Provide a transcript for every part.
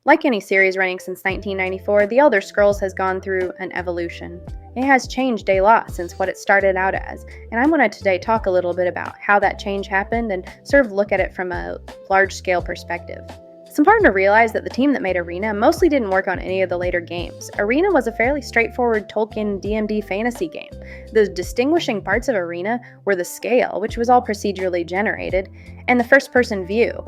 Like any series running since 1994, The Elder Scrolls has gone through an evolution. It has changed a lot since what it started out as, and I want to today talk a little bit about how that change happened and sort of look at it from a large-scale perspective. It's important to realize that the team that made Arena mostly didn't work on any of the later games. Arena was a fairly straightforward Tolkien D&D fantasy game. The distinguishing parts of Arena were the scale, which was all procedurally generated, and the first-person view.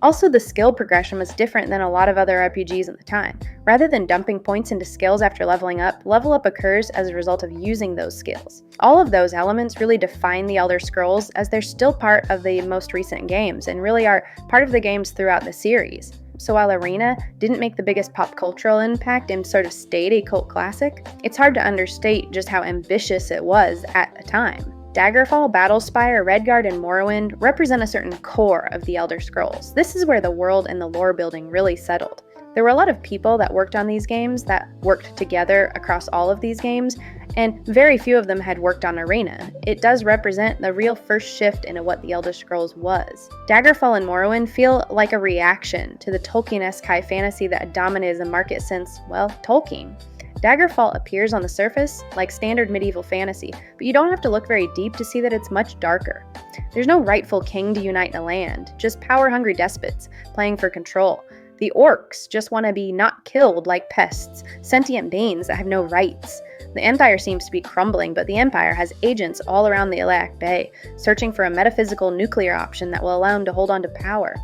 Also, the skill progression was different than a lot of other RPGs at the time. Rather than dumping points into skills after leveling up, level up occurs as a result of using those skills. All of those elements really define the Elder Scrolls, as they're still part of the most recent games and really are part of the games throughout the series. So while Arena didn't make the biggest pop cultural impact and sort of stayed a cult classic, it's hard to understate just how ambitious it was at the time. Daggerfall, Battlespire, Redguard, and Morrowind represent a certain core of the Elder Scrolls. This is where the world and the lore building really settled. There were a lot of people that worked on these games that worked together across all of these games, and very few of them had worked on Arena. It does represent the real first shift into what the Elder Scrolls was. Daggerfall and Morrowind feel like a reaction to the Tolkien-esque high fantasy that dominated the market since, well, Tolkien. Daggerfall appears on the surface like standard medieval fantasy, but you don't have to look very deep to see that it's much darker. There's no rightful king to unite a land, just power-hungry despots playing for control. The orcs just want to be not killed like pests, sentient beings that have no rights. The Empire seems to be crumbling, but the Empire has agents all around the Iliac Bay, searching for a metaphysical nuclear option that will allow them to hold on to power.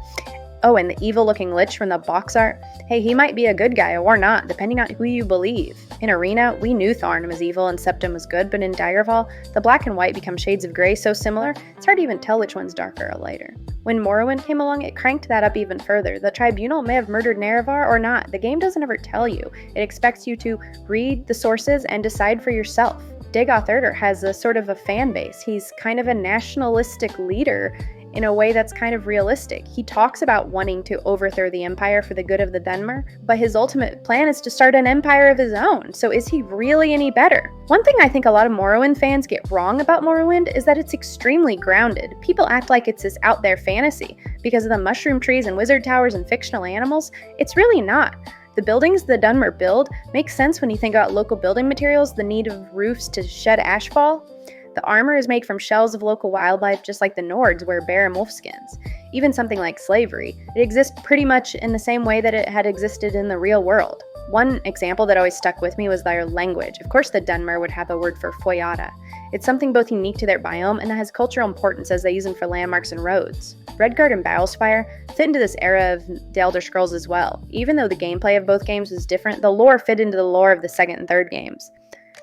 Oh, and the evil-looking Lich from the box art? Hey, he might be a good guy or not, depending on who you believe. In Arena, we knew Tharn was evil and Septim was good, but in Daggerfall, the black and white become shades of gray so similar, it's hard to even tell which one's darker or lighter. When Morrowind came along, it cranked that up even further. The Tribunal may have murdered Nerevar or not. The game doesn't ever tell you. It expects you to read the sources and decide for yourself. Dagoth Urdr has a sort of a fan base. He's kind of a nationalistic leader in a way that's kind of realistic. He talks about wanting to overthrow the Empire for the good of the Dunmer, but his ultimate plan is to start an empire of his own, so is he really any better? One thing I think a lot of Morrowind fans get wrong about Morrowind is that it's extremely grounded. People act like it's this out there fantasy. Because of the mushroom trees and wizard towers and fictional animals, it's really not. The buildings the Dunmer build make sense when you think about local building materials, the need of roofs to shed ashfall. The armor is made from shells of local wildlife, just like the Nords wear bear and wolf skins. Even something like slavery, it exists pretty much in the same way that it had existed in the real world. One example that always stuck with me was their language. Of course the Dunmer would have a word for Foyata. It's something both unique to their biome and that has cultural importance as they use them for landmarks and roads. Redguard and Battlespire fit into this era of the Elder Scrolls as well. Even though the gameplay of both games was different, the lore fit into the lore of the second and third games.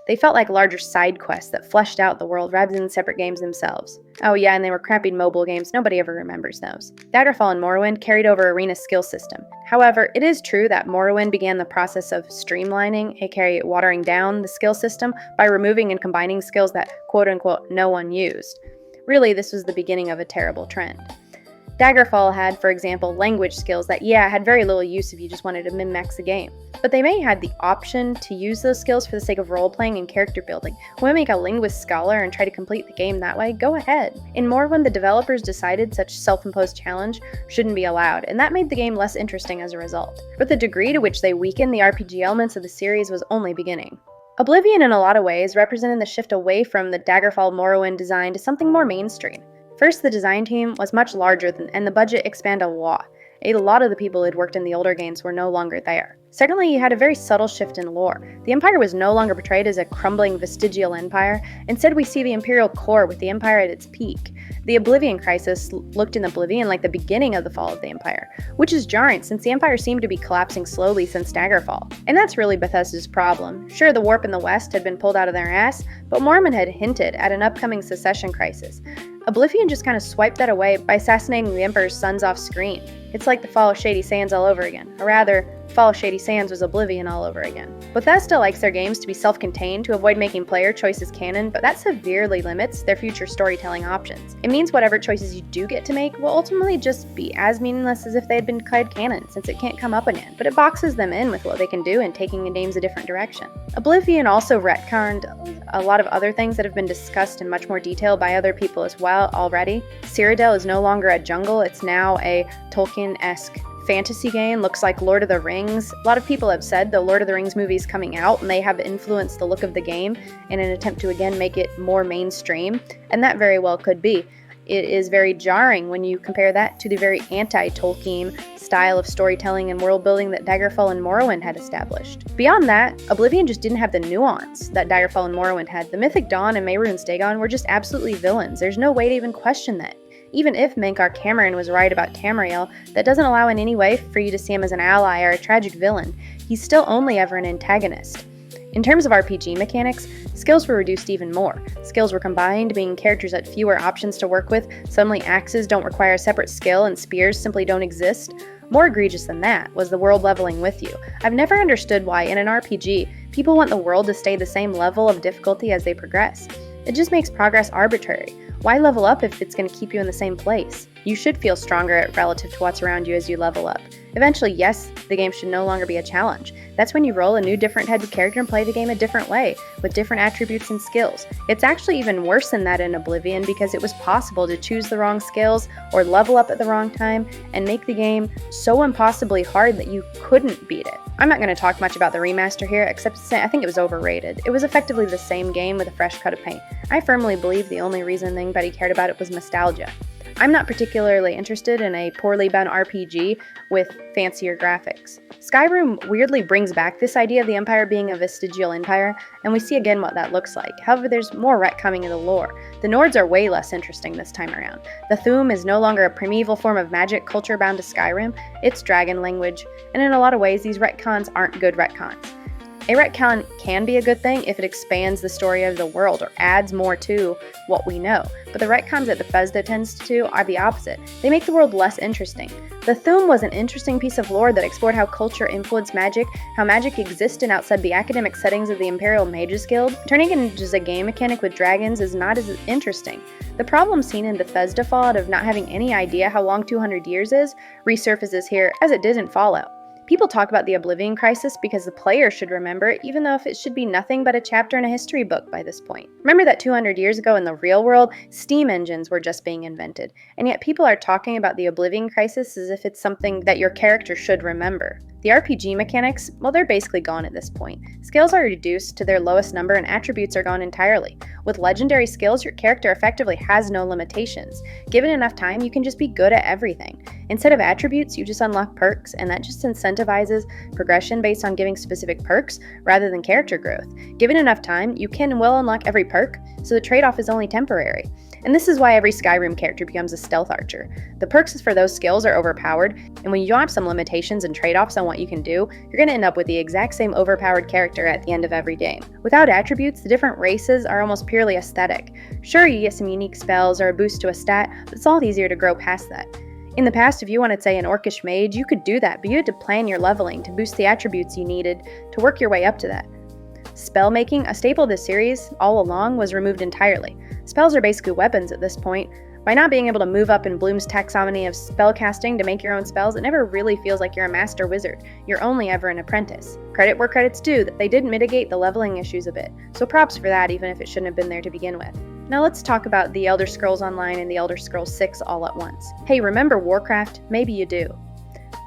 They felt like larger side quests that fleshed out the world rather than separate games themselves. Oh yeah, and they were crappy mobile games, nobody ever remembers those. Daggerfall and Morrowind carried over Arena's skill system. However, it is true that Morrowind began the process of streamlining, aka watering down the skill system by removing and combining skills that quote-unquote no one used. Really, this was the beginning of a terrible trend. Daggerfall had, for example, language skills that, had very little use if you just wanted to min-max the game. But they may have the option to use those skills for the sake of role-playing and character building. Want to make a linguist scholar and try to complete the game that way? Go ahead. In Morrowind, the developers decided such self-imposed challenge shouldn't be allowed, and that made the game less interesting as a result. But the degree to which they weakened the RPG elements of the series was only beginning. Oblivion, in a lot of ways, represented the shift away from the Daggerfall-Morrowind design to something more mainstream. First, the design team was much larger and the budget expanded a lot. A lot of the people who had worked in the older games were no longer there. Secondly, you had a very subtle shift in lore. The Empire was no longer portrayed as a crumbling vestigial empire. Instead, we see the Imperial core with the Empire at its peak. The Oblivion Crisis looked in Oblivion like the beginning of the fall of the Empire, which is jarring since the Empire seemed to be collapsing slowly since Daggerfall. And that's really Bethesda's problem. Sure, the warp in the West had been pulled out of their ass, but Mormon had hinted at an upcoming secession crisis. Oblivion just kind of swiped that away by assassinating the Emperor's sons off screen. It's like the fall of Shady Sands all over again, or rather, Fall of Shady Sands was Oblivion all over again. Bethesda likes their games to be self-contained to avoid making player choices canon, but that severely limits their future storytelling options. It means whatever choices you do get to make will ultimately just be as meaningless as if they had been declared canon, since it can't come up again, but it boxes them in with what they can do in taking the games a different direction. Oblivion also retconned a lot of other things that have been discussed in much more detail by other people as well already. Cyrodiil is no longer a jungle, it's now a Tolkien-esque fantasy game looks like Lord of the Rings. A lot of people have said the Lord of the Rings movies coming out and they have influenced the look of the game in an attempt to again make it more mainstream, and that very well could be. It is very jarring when you compare that to the very anti-Tolkien style of storytelling and world building that Daggerfall and Morrowind had established. Beyond that, Oblivion just didn't have the nuance that Daggerfall and Morrowind had. The Mythic Dawn and Mehrunes Dagon were just absolutely villains. There's no way to even question that. Even if Menkar Cameron was right about Tamriel, that doesn't allow in any way for you to see him as an ally or a tragic villain. He's still only ever an antagonist. In terms of RPG mechanics, skills were reduced even more. Skills were combined, meaning characters had fewer options to work with. Suddenly axes don't require a separate skill and spears simply don't exist. More egregious than that was the world leveling with you. I've never understood why in an RPG, people want the world to stay the same level of difficulty as they progress. It just makes progress arbitrary. Why level up if it's going to keep you in the same place? You should feel stronger relative to what's around you as you level up. Eventually, yes, the game should no longer be a challenge. That's when you roll a new different type of character and play the game a different way, with different attributes and skills. It's actually even worse than that in Oblivion because it was possible to choose the wrong skills or level up at the wrong time and make the game so impossibly hard that you couldn't beat it. I'm not going to talk much about the remaster here, except to say I think it was overrated. It was effectively the same game with a fresh coat of paint. I firmly believe the only reason anybody cared about it was nostalgia. I'm not particularly interested in a poorly done RPG with fancier graphics. Skyrim weirdly brings back this idea of the Empire being a vestigial empire, and we see again what that looks like. However, there's more retconning in the lore. The Nords are way less interesting this time around. The Thu'um is no longer a primeval form of magic culture bound to Skyrim, it's dragon language, and in a lot of ways these retcons aren't good retcons. A retcon can be a good thing if it expands the story of the world or adds more to what we know, but the retcons that Bethesda tends to do are the opposite. They make the world less interesting. The Thu'um was an interesting piece of lore that explored how culture influenced magic, how magic existed outside the academic settings of the Imperial Mages Guild. Turning it into just a game mechanic with dragons is not as interesting. The problem seen in Bethesda Fallout of not having any idea how long 200 years is resurfaces here as it did in Fallout. People talk about the Oblivion Crisis because the player should remember it, even though if it should be nothing but a chapter in a history book by this point. Remember that 200 years ago in the real world, steam engines were just being invented, and yet people are talking about the Oblivion Crisis as if it's something that your character should remember. The RPG mechanics, well, they're basically gone at this point. Skills are reduced to their lowest number and attributes are gone entirely. With legendary skills, your character effectively has no limitations. Given enough time, you can just be good at everything. Instead of attributes, you just unlock perks, and that just incentivizes progression based on giving specific perks rather than character growth. Given enough time, you can and will unlock every perk, so the trade-off is only temporary. And this is why every Skyrim character becomes a stealth archer. The perks for those skills are overpowered, and when you don't have some limitations and trade-offs on what you can do, you're going to end up with the exact same overpowered character at the end of every game. Without attributes, the different races are almost purely aesthetic. Sure, you get some unique spells or a boost to a stat, but it's all easier to grow past that. In the past, if you wanted, say, an orcish mage, you could do that, but you had to plan your leveling to boost the attributes you needed to work your way up to that. Spellmaking, a staple of this series all along, was removed entirely. Spells are basically weapons at this point. By not being able to move up in Bloom's taxonomy of spellcasting to make your own spells, it never really feels like you're a master wizard. You're only ever an apprentice. Credit where credit's due, that they did mitigate the leveling issues a bit. So props for that, even if it shouldn't have been there to begin with. Now let's talk about the Elder Scrolls Online and the Elder Scrolls 6 all at once. Hey, remember Warcraft? Maybe you do.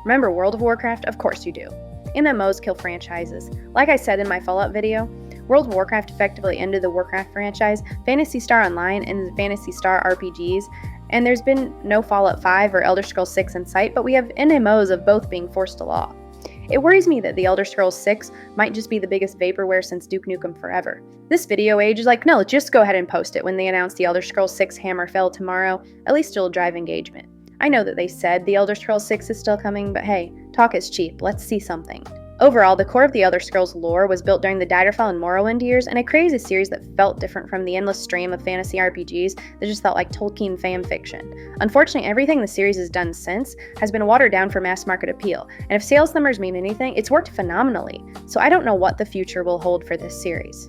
Remember World of Warcraft? Of course you do. MMOs kill franchises. Like I said in my Fallout video, World of Warcraft effectively ended the Warcraft franchise, Phantasy Star Online, and the Phantasy Star RPGs, and there's been no Fallout 5 or Elder Scrolls 6 in sight, but we have MMOs of both being forced to law. It worries me that the Elder Scrolls 6 might just be the biggest vaporware since Duke Nukem Forever. This video age is like, no, just go ahead and post it when they announce the Elder Scrolls 6 Hammer Fell tomorrow, at least it'll drive engagement. I know that they said the Elder Scrolls 6 is still coming, but hey, talk is cheap, let's see something. Overall, the core of the Elder Scrolls lore was built during the Daggerfall and Morrowind years, and it created a series that felt different from the endless stream of fantasy RPGs that just felt like Tolkien fan fiction. Unfortunately, everything the series has done since has been watered down for mass market appeal, and if sales numbers mean anything, it's worked phenomenally, so I don't know what the future will hold for this series.